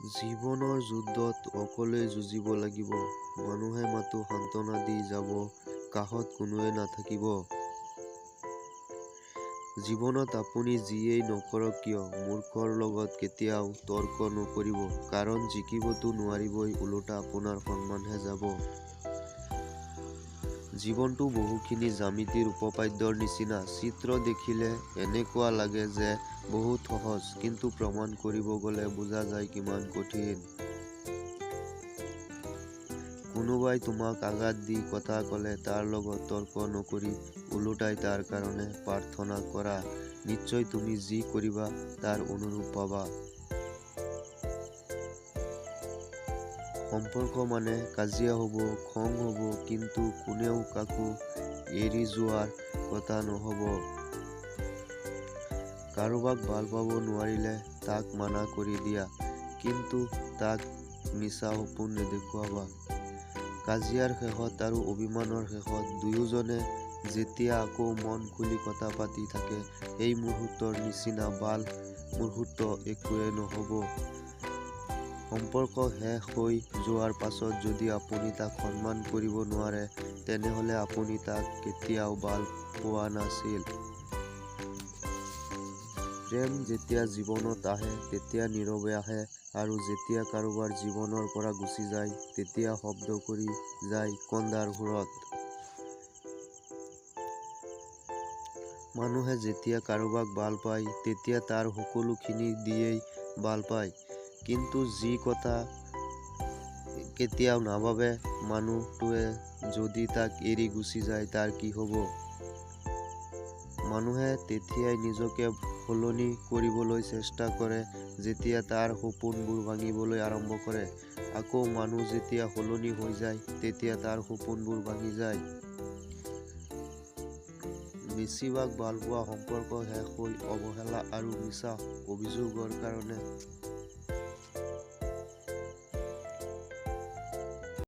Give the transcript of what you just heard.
জীৱনৰ যুদ্ধত অকলেই যুঁজিব লাগিব। মানুহে মাথো সান্তনা দি যাব, কাষত কোনোৱে নাথাকিব। জীৱনত আপুনি যিয়েই নকৰক কিয়, মূৰ্খৰ লগত কেতিয়াও তৰ্ক নকৰিব। কাৰণ জিকিবতো নোৱাৰিবই, ওলোটা আপোনাৰ সন্মানহে যাব। জীৱনটো বহুখিনি জ্যামিতিৰ উপপাদ্যৰ নিচিনা। চিত্ৰ দেখিলে এনেকুৱা লাগে যে বহুত সহজ, কিন্তু প্ৰমাণ কৰিব গ'লে বুজা যায় কিমান কঠিন। কোনোবাই তোমাক আঘাত দি কথা ক'লে তাৰ লগত তৰ্ক নকৰি ওলোটাই তাৰ কাৰণে প্ৰাৰ্থনা কৰা। নিশ্চয় তুমি যি কৰিবা তাৰ অনুৰূপ পাবা। সম্পৰ্ক মানে কাজিয়া হ'ব, খং হ'ব, কিন্তু কোনেও কাকো এৰি যোৱাৰ কথা নহ'ব। কাৰোবাক ভাল পাব নোৱাৰিলে তাক মানা কৰি দিয়া, কিন্তু তাক মিছা সপোন নেদেখুৱাবা। কাজিয়াৰ শেষত আৰু অভিমানৰ শেষত দুয়োজনে যেতিয়া আকৌ মন খুলি কথা পাতি থাকে, সেই মুহূৰ্তৰ নিচিনা ভাল মুহূৰ্ত একোৱেই নহ'ব। সম্পৰ্ক শেষ হৈ যোৱাৰ পাছত যদি আপুনি তাক সন্মান কৰিব নোৱাৰে, তেনেহ'লে আপুনি তাক কেতিয়াও ভাল পোৱা নাছিল। প্ৰেম যেতিয়া জীৱনত আহে তেতিয়া নীৰৱে আহে, আৰু যেতিয়া কাৰোবাৰ জীৱনৰ পৰা গুচি যায় তেতিয়া শব্দ কৰি যায় কন্দাৰ সুৰত। মানুহে যেতিয়া কাৰোবাক ভাল পায় তেতিয়া তাৰ সকলোখিনি দিয়েই ভাল পায়, কিন্তু যি কথা কেতিয়াও নাভাবে মানুহটোৱে যদি তাক এৰি গুচি যায় তাৰ কি হ'ব। মানুহে তেতিয়াই নিজকে সলনি কৰিবলৈ চেষ্টা কৰে যেতিয়া তাৰ সপোনবোৰ ভাঙিবলৈ আৰম্ভ কৰে। আকৌ মানুহ যেতিয়া সলনি হৈ যায় তেতিয়া তাৰ সপোনবোৰ ভাঙি যায়। বেছিভাগ ভালপোৱা সম্পৰ্ক শেষ হয় অৱহেলা আৰু মিছা অভিযোগৰ কাৰণে।